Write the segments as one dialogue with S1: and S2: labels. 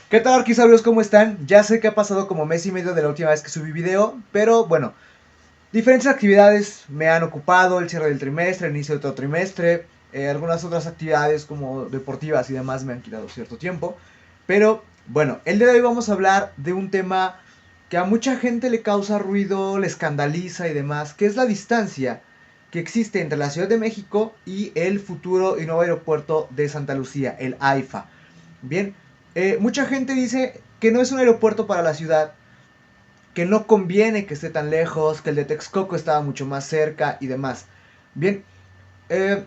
S1: ¿Qué tal, arquisaurios? ¿Cómo están? Ya sé que ha pasado como mes y medio de la última vez que subí video, pero bueno, diferentes actividades me han ocupado, el cierre del trimestre, el inicio de otro trimestre, algunas otras actividades como deportivas y demás me han quitado cierto tiempo, pero bueno, el día de hoy vamos a hablar de un tema que a mucha gente le causa ruido, le escandaliza y demás, que es la distancia que existe entre la Ciudad de México y el futuro y nuevo aeropuerto de Santa Lucía, el AIFA. Bien, mucha gente dice que no es un aeropuerto para la ciudad, que no conviene que esté tan lejos, que el de Texcoco estaba mucho más cerca y demás. Bien, eh,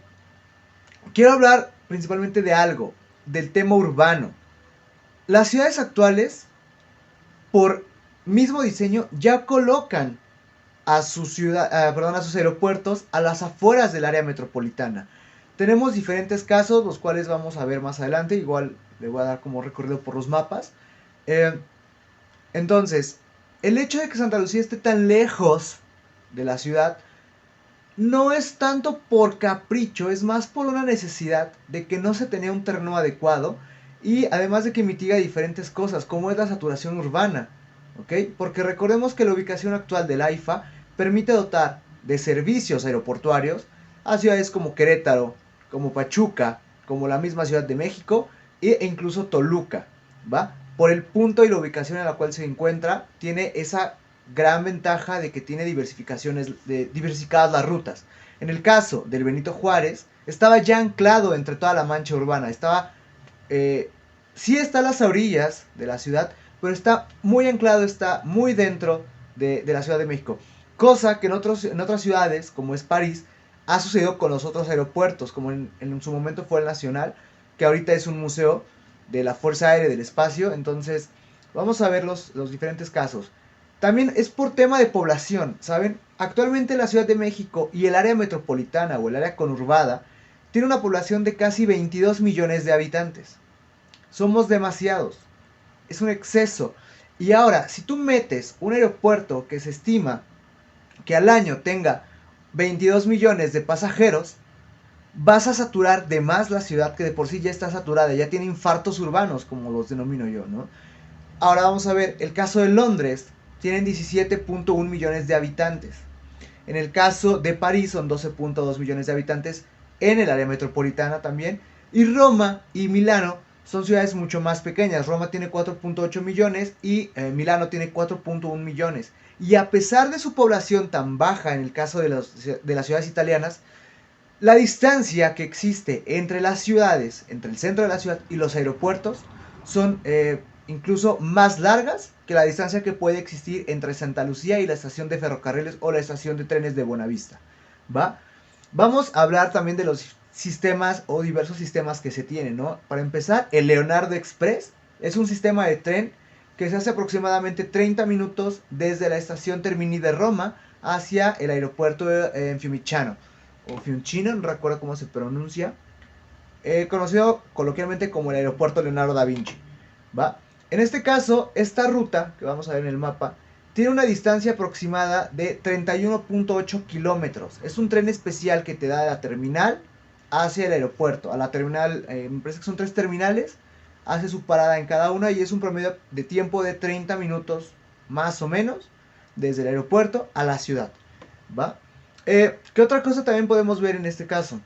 S1: quiero hablar principalmente de algo, del tema urbano. Las ciudades actuales, por mismo diseño, ya colocan a sus a sus aeropuertos a las afueras del área metropolitana. Tenemos diferentes casos, los cuales vamos a ver más adelante. Igual le voy a dar como recorrido por los mapas. Eh, Entonces, el hecho de que Santa Lucía esté tan lejos de la ciudad no es tanto por capricho, es más por una necesidad de que no se tenía un terreno adecuado y además de que mitiga diferentes cosas, como es la saturación urbana, ¿ok? Porque recordemos que la ubicación actual del AIFA permite dotar de servicios aeroportuarios a ciudades como Querétaro, como Pachuca, como la misma Ciudad de México e incluso Toluca, ¿va? Por el punto y la ubicación en la cual se encuentra, tiene esa gran ventaja de que tiene diversificadas las rutas. En el caso del Benito Juárez, estaba ya anclado entre toda la mancha urbana, sí está a las orillas de la ciudad, pero está muy anclado, está muy dentro de la Ciudad de México. Cosa que en otras ciudades, como es París, ha sucedido con los otros aeropuertos, como en su momento fue el Nacional, que ahorita es un museo de la Fuerza Aérea del Espacio. Entonces, vamos a ver los diferentes casos. También es por tema de población, ¿saben? Actualmente la Ciudad de México y el área metropolitana o el área conurbada tiene una población de casi 22 millones de habitantes. Somos demasiados. Es un exceso. Y ahora, si tú metes un aeropuerto que se estima que al año tenga 22 millones de pasajeros, vas a saturar de más la ciudad, que de por sí ya está saturada, ya tiene infartos urbanos, como los denomino yo, ¿no? Ahora vamos a ver, el caso de Londres, tienen 17.1 millones de habitantes. En el caso de París son 12.2 millones de habitantes en el área metropolitana también. Y Roma y Milano son ciudades mucho más pequeñas. Roma tiene 4.8 millones y Milano tiene 4.1 millones. Y a pesar de su población tan baja en el caso de las ciudades italianas, la distancia que existe entre las ciudades, entre el centro de la ciudad y los aeropuertos, son incluso más largas que la distancia que puede existir entre Santa Lucía y la estación de ferrocarriles o la estación de trenes de Buenavista. ¿Va? Vamos a hablar también de los sistemas o diversos sistemas que se tienen, ¿no? Para empezar, el Leonardo Express es un sistema de tren que se hace aproximadamente 30 minutos desde la estación Termini de Roma hacia el aeropuerto en Fiumicino o Fiumicino, no recuerdo cómo se pronuncia, conocido coloquialmente como el aeropuerto Leonardo da Vinci, ¿va? En este caso, esta ruta, que vamos a ver en el mapa, tiene una distancia aproximada de 31.8 kilómetros. Es un tren especial que te da de la terminal hacia el aeropuerto. A la terminal, me parece que son 3 terminales, hace su parada en cada una y es un promedio de tiempo de 30 minutos más o menos desde el aeropuerto a la ciudad, ¿va? ¿Qué otra cosa también podemos ver en este caso?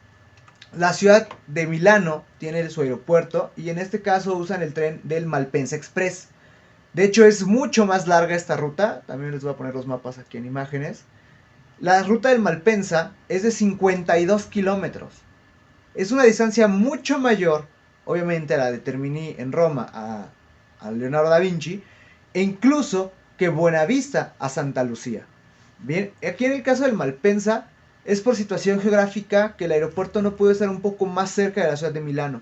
S1: La ciudad de Milano tiene su aeropuerto y en este caso usan el tren del Malpensa Express. De hecho es mucho más larga esta ruta, también les voy a poner los mapas aquí en imágenes. La ruta del Malpensa es de 52 kilómetros. Es una distancia mucho mayor, obviamente, a la de Termini en Roma a Leonardo da Vinci, e incluso que Buenavista a Santa Lucía. Bien, aquí en el caso del Malpensa es por situación geográfica que el aeropuerto no puede estar un poco más cerca de la ciudad de Milano,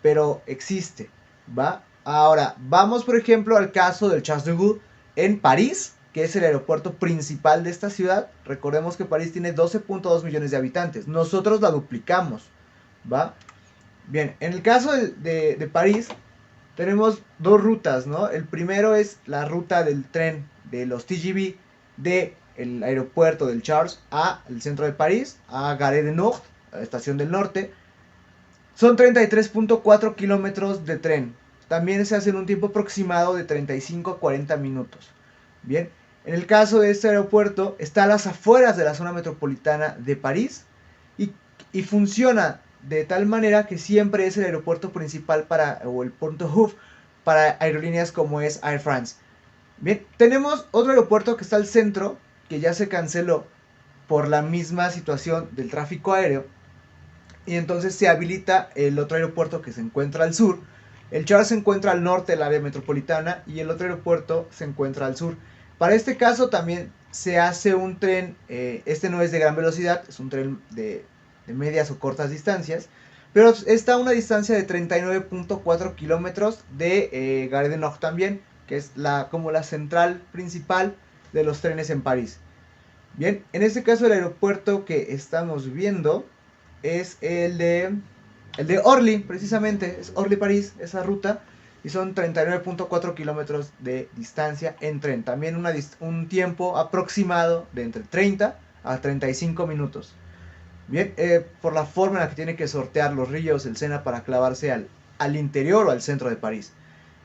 S1: pero existe, ¿va? Ahora, vamos por ejemplo al caso del Charles de Gaulle en París, que es el aeropuerto principal de esta ciudad. Recordemos que París tiene 12.2 millones de habitantes, nosotros la duplicamos, ¿va? Bien, en el caso de París tenemos dos rutas, ¿no? El primero es la ruta del tren de los TGV de el aeropuerto del Charles a el centro de París, a Gare de Nord, a la estación del norte. Son 33.4 kilómetros de tren. también se hace en un tiempo aproximado de 35 a 40 minutos. Bien, en el caso de este aeropuerto está a las afueras de la zona metropolitana de París y funciona de tal manera que siempre es el aeropuerto principal o el punto hub para aerolíneas como es Air France. Bien, tenemos otro aeropuerto que está al centro, que ya se canceló por la misma situación del tráfico aéreo, y entonces se habilita el otro aeropuerto que se encuentra al sur. El Charles se encuentra al norte del área metropolitana y el otro aeropuerto se encuentra al sur. Para este caso también se hace un tren, este no es de gran velocidad, es un tren de medias o cortas distancias, pero está a una distancia de 39.4 kilómetros de Gare du Nord también, que es como la central principal de los trenes en París. Bien, en este caso el aeropuerto que estamos viendo es el de Orly, precisamente, es Orly-París, esa ruta, y son 39.4 kilómetros de distancia en tren. También un tiempo aproximado de entre 30 a 35 minutos. Bien, por la forma en la que tiene que sortear los ríos, el Sena, para clavarse al interior o al centro de París.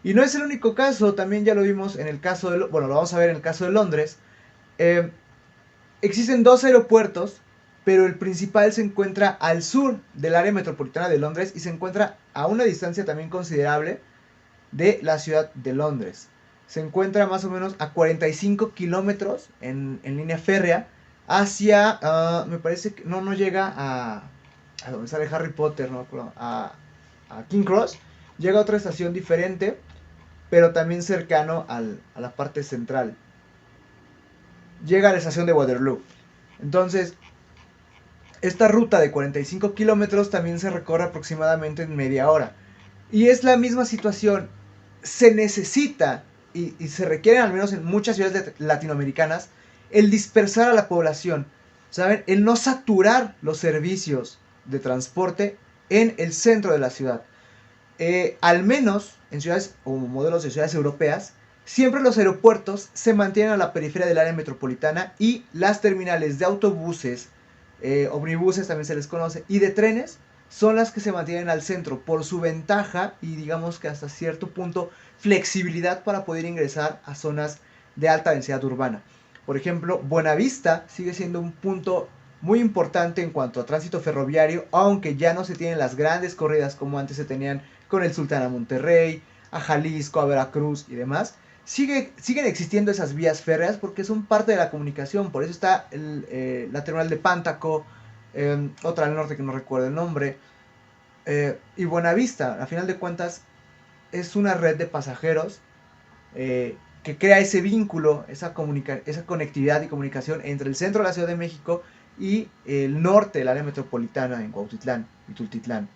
S1: Y no es el único caso, también ya lo vimos en el caso de, bueno, lo vamos a ver en el caso de Londres. Existen dos aeropuertos, pero el principal se encuentra al sur del área metropolitana de Londres y se encuentra a una distancia también considerable de la ciudad de Londres. Se encuentra más o menos a 45 kilómetros en línea férrea hacia, me parece que no llega a donde sale Harry Potter, ¿no? a King Cross. Llega a otra estación diferente, pero también cercano a la parte central. Llega a la estación de Waterloo. Entonces, esta ruta de 45 kilómetros también se recorre aproximadamente en media hora. Y es la misma situación. Se necesita y se requiere, al menos en muchas ciudades latinoamericanas, el dispersar a la población, ¿saben? El no saturar los servicios de transporte en el centro de la ciudad. Al menos en ciudades o modelos de ciudades europeas, siempre los aeropuertos se mantienen a la periferia del área metropolitana y las terminales de autobuses, omnibuses también se les conoce, y de trenes son las que se mantienen al centro por su ventaja y digamos que hasta cierto punto flexibilidad para poder ingresar a zonas de alta densidad urbana. Por ejemplo, Buenavista sigue siendo un punto muy importante en cuanto a tránsito ferroviario, aunque ya no se tienen las grandes corridas como antes se tenían con el Sultán a Monterrey, a Jalisco, a Veracruz y demás. Siguen existiendo esas vías férreas porque son parte de la comunicación. Por eso está la terminal de Pántaco, otra al norte que no recuerdo el nombre, y Buenavista. A final de cuentas es una red de pasajeros que crea ese vínculo, esa conectividad y comunicación entre el centro de la Ciudad de México y el norte del área metropolitana en Cuautitlán y Tultitlán.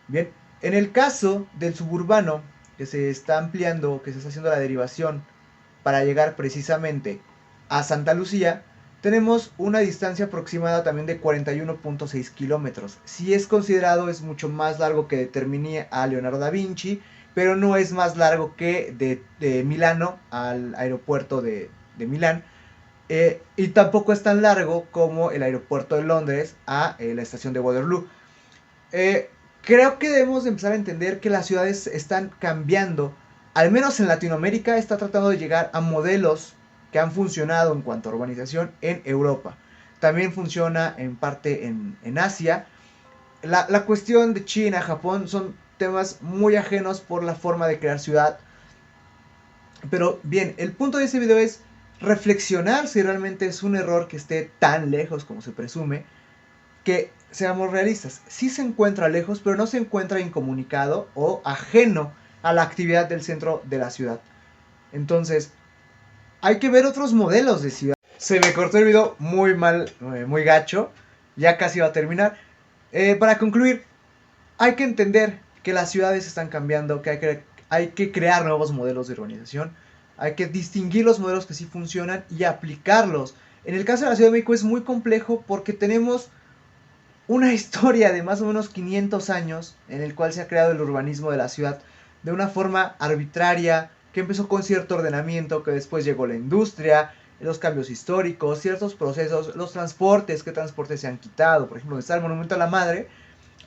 S1: Bien, en el caso del suburbano, que se está ampliando, que se está haciendo la derivación para llegar precisamente a Santa Lucía, tenemos una distancia aproximada también de 41.6 kilómetros. Si es considerado, es mucho más largo que determiné a Leonardo da Vinci, pero no es más largo que de Milano al aeropuerto de Milán. Y tampoco es tan largo como el aeropuerto de Londres a la estación de Waterloo. Creo que debemos de empezar a entender que las ciudades están cambiando. Al menos en Latinoamérica está tratando de llegar a modelos que han funcionado en cuanto a urbanización en Europa. También funciona en parte en Asia. La cuestión de China, Japón son temas muy ajenos por la forma de crear ciudad. Pero bien, el punto de este video es reflexionar si realmente es un error que esté tan lejos como se presume. Que seamos realistas, sí se encuentra lejos, pero no se encuentra incomunicado o ajeno a la actividad del centro de la ciudad. Entonces, hay que ver otros modelos de ciudad. Se me cortó el video muy mal, muy gacho. Ya casi va a terminar. Para concluir, hay que entender que las ciudades están cambiando, que hay que crear nuevos modelos de urbanización. Hay que distinguir los modelos que sí funcionan y aplicarlos. En el caso de la Ciudad de México es muy complejo porque tenemos una historia de más o menos 500 años en el cual se ha creado el urbanismo de la ciudad de una forma arbitraria, que empezó con cierto ordenamiento, que después llegó la industria, los cambios históricos, ciertos procesos, los transportes, qué transportes se han quitado. Por ejemplo, donde está el Monumento a la Madre,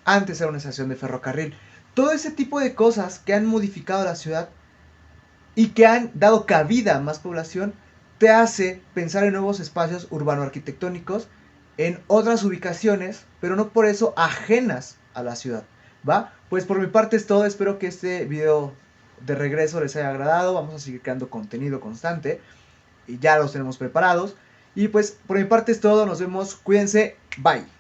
S1: antes era una estación de ferrocarril. Todo ese tipo de cosas que han modificado la ciudad y que han dado cabida a más población, te hace pensar en nuevos espacios urbano-arquitectónicos, en otras ubicaciones, pero no por eso ajenas a la ciudad, ¿va? Pues por mi parte es todo, espero que este video de regreso les haya agradado, vamos a seguir creando contenido constante, y ya los tenemos preparados, y pues por mi parte es todo, nos vemos, cuídense, bye.